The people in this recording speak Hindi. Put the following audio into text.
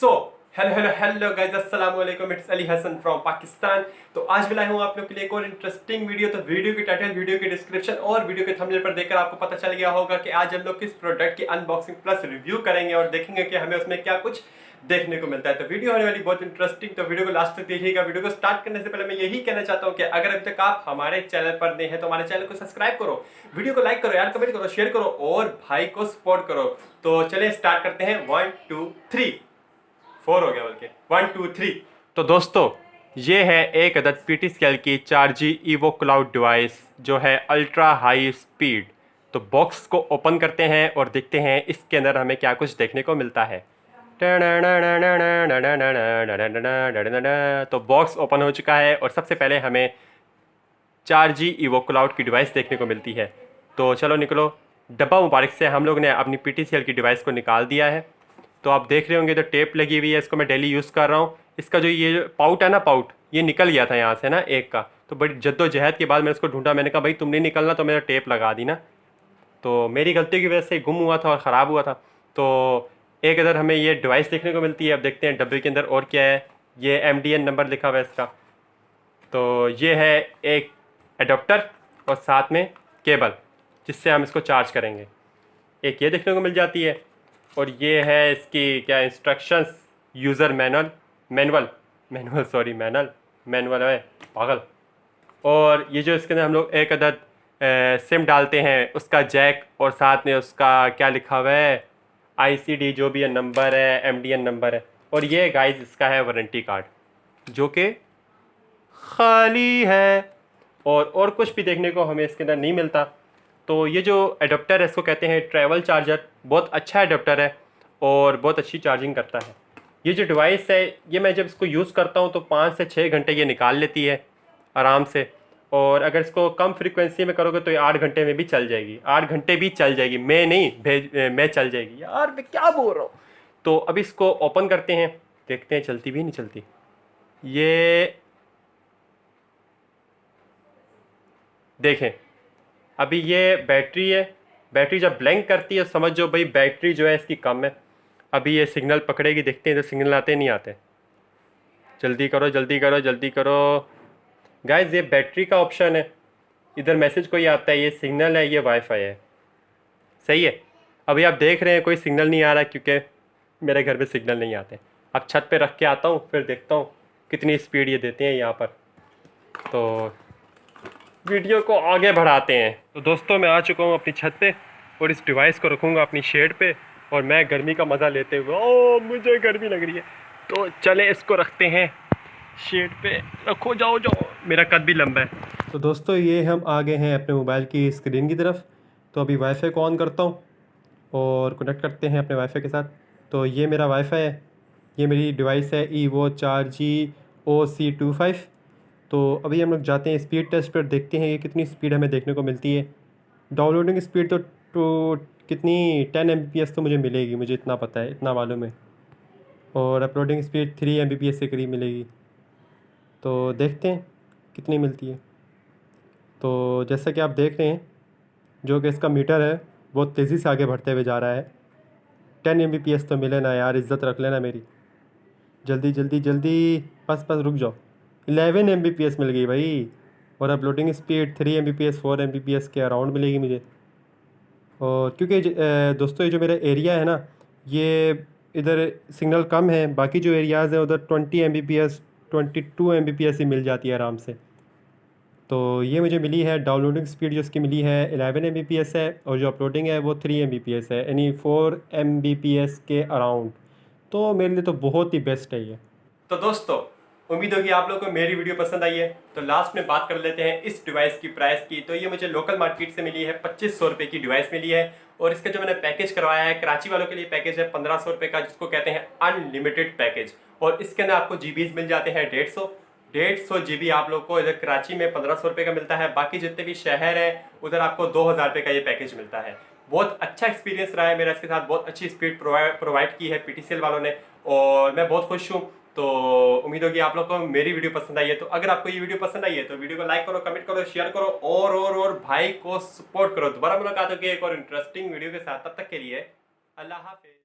सो हेलो गाइस, अस्सलाम वालेकुम। It's Ali Hasan from Pakistan. तो आज मैं लाया हूँ आप लोग के लिए एक और इंटरेस्टिंग वीडियो। तो वीडियो की टाइटल, वीडियो की डिस्क्रिप्शन और वीडियो के थंबनेल पर देखकर आपको पता चल गया होगा कि आज हम लोग किस प्रोडक्ट की अनबॉक्सिंग प्लस रिव्यू करेंगे और देखेंगे कि हमें उसमें क्या कुछ देखने को मिलता है। तो वीडियो होने वाली बहुत इंटरेस्टिंग, तो वीडियो को लास्ट तक देखिएगा। वीडियो को स्टार्ट करने से पहले मैं यही कहना चाहता हूँ कि अगर अभी तक आप हमारे चैनल पर नए हैं तो हमारे चैनल को सब्सक्राइब करो, वीडियो को लाइक करो यार, कमेंट करो, शेयर करो और भाई को सपोर्ट करो। तो चलिए स्टार्ट करते हैं। 1 2 3 4 हो गया, बल्कि 1 2 3। तो दोस्तों, ये है एक अदद Ptcl की चार्जी ईवो क्लाउड डिवाइस जो है अल्ट्रा हाई स्पीड। तो बॉक्स को ओपन करते हैं और देखते हैं इसके अंदर हमें क्या कुछ देखने को मिलता है। तो बॉक्स ओपन हो चुका है और सबसे पहले हमें चार्जी ईवो क्लाउड की डिवाइस देखने को मिलती है। तो चलो निकलो। डब्बा मुबारक से हम लोग ने अपनी Ptcl की डिवाइस को निकाल दिया है। तो आप देख रहे होंगे तो टेप लगी हुई है, इसको मैं डेली यूज़ कर रहा हूँ। इसका जो ये पाउट है ना, पाउट ये निकल गया था यहाँ से ना एक का। तो बड़ी जद्दोजहद के बाद मैंने इसको ढूंढा। मैंने कहा भाई तुम नहीं निकलना तो मेरा टेप लगा दी ना। तो मेरी गलती की वजह से गुम हुआ था और ख़राब हुआ था। तो एक इधर हमें ये डिवाइस देखने को मिलती है। अब देखते हैं डब्बे के अंदर और क्या है। ये MDN नंबर लिखा हुआ है इसका। तो ये है एक एडाप्टर और साथ में केबल जिससे हम इसको चार्ज करेंगे। एक ये देखने को मिल जाती है और ये है इसकी क्या इंस्ट्रक्शंस, यूज़र मैनुअल है पागल। और ये जो इसके अंदर हम लोग एक अदद सिम डालते हैं, उसका जैक और साथ में उसका क्या लिखा हुआ है ICD जो भी है नंबर है, MDN नंबर है। और ये गाइस इसका है वारंटी कार्ड जो कि खाली है और कुछ भी देखने को हमें इसके अंदर नहीं मिलता। तो ये जो एडाप्टर है इसको कहते हैं ट्रैवल चार्जर। बहुत अच्छा एडाप्टर है और बहुत अच्छी चार्जिंग करता है। ये जो डिवाइस है ये मैं जब इसको यूज़ करता हूँ तो 5 से 6 घंटे ये निकाल लेती है आराम से। और अगर इसको कम फ्रीक्वेंसी में करोगे तो ये 8 घंटे में भी चल जाएगी। 8 घंटे भी चल जाएगी, मैं नहीं मैं चल जाएगी यार, मैं क्या बोल रहा हूँ। तो अभी इसको ओपन करते हैं, देखते हैं चलती भी नहीं चलती। ये देखें, अभी ये बैटरी है। बैटरी जब ब्लैंक करती है समझ जो भाई बैटरी जो है इसकी कम है। अभी ये सिग्नल पकड़ेगी, देखते हैं तो सिग्नल आते नहीं आते। जल्दी करो जल्दी करो जल्दी करो गाइस। ये बैटरी का ऑप्शन है, इधर मैसेज कोई आता है, ये सिग्नल है, ये वाईफाई है। सही है। अभी आप देख रहे हैं कोई सिग्नल नहीं आ रहा क्योंकि मेरे घर पे सिग्नल नहीं आते। अब छत पे रख के आता हूँ फिर देखता हूँ कितनी स्पीड ये देते हैं यहाँ पर। तो वीडियो को आगे बढ़ाते हैं। तो दोस्तों, मैं आ चुका हूँ अपनी छत पे और इस डिवाइस को रखूँगा अपनी शेड पे और मैं गर्मी का मज़ा लेते हुए, ओ मुझे गर्मी लग रही है। तो चले इसको रखते हैं शेड पे। रखो, जाओ जाओ, मेरा कद भी लंबा है। तो दोस्तों, ये हम आ गए हैं अपने मोबाइल की स्क्रीन की तरफ। तो अभी वाईफाई को ऑन करता हूँ और कनेक्ट करते हैं अपने वाईफाई के साथ। तो ये मेरा वाईफाई है, ये मेरी डिवाइस है ईवो चार्जी OC25। तो अभी हम लोग जाते हैं स्पीड टेस्ट पर, देखते हैं ये कितनी स्पीड हमें देखने को मिलती है। डाउनलोडिंग स्पीड तो कितनी 10 Mbps तो मुझे मिलेगी, मुझे इतना पता है, इतना मालूम है। और अपलोडिंग स्पीड 3 Mbps के करीब मिलेगी। तो देखते हैं कितनी मिलती है। तो जैसा कि आप देख रहे हैं जो कि इसका मीटर है बहुत तेज़ी से आगे बढ़ते हुए जा रहा है। 10 Mbps तो मिले ना यार, इज़्ज़त रख लेना मेरी। जल्दी जल्दी जल्दी, बस रुक जाओ। 11 Mbps मिल गई भाई। और अपलोडिंग स्पीड 3 Mbps 4 Mbps के अराउंड मिलेगी मुझे। और क्योंकि दोस्तों ये जो मेरा एरिया है ना, ये इधर सिग्नल कम है, बाकी जो एरियाज़ हैं उधर 20 Mbps 22 Mbps ही मिल जाती है आराम से। तो ये मुझे मिली है डाउनलोडिंग स्पीड जो इसकी मिली है 11 Mbps है और जो अपलोडिंग है वो 3 Mbps है, यानी 4 Mbps के अराउंड। तो मेरे लिए तो बहुत ही बेस्ट है ये। तो दोस्तों, उम्मीद होगी आप लोगों को मेरी वीडियो पसंद आई है। तो लास्ट में बात कर लेते हैं इस डिवाइस की प्राइस की। तो ये मुझे लोकल मार्केट से मिली है, 2500 रुपये की डिवाइस मिली है। और इसका जो मैंने पैकेज करवाया है, कराची वालों के लिए पैकेज है 1500 रुपये का, जिसको कहते हैं अनलिमिटेड पैकेज। और इसके अंदर आपको GBs मिल जाते हैं 150 GB आप लोग को इधर कराची में 1500 रुपये का मिलता है। बाकी जितने भी शहर हैं उधर आपको 2000 रुपये का ये पैकेज मिलता है। बहुत अच्छा एक्सपीरियंस रहा है मेरा इसके साथ, बहुत अच्छी स्पीड प्रोवाइड की है Ptcl वालों ने और मैं बहुत खुश हूँ। तो उम्मीद होगी आप लोग को मेरी वीडियो पसंद आई है। तो अगर आपको ये वीडियो पसंद आई है तो वीडियो को लाइक करो, कमेंट करो, शेयर करो और भाई को सपोर्ट करो। दोबारा मुलाकात होगी एक और इंटरेस्टिंग वीडियो के साथ। तब तक के लिए अल्लाह हाफिज।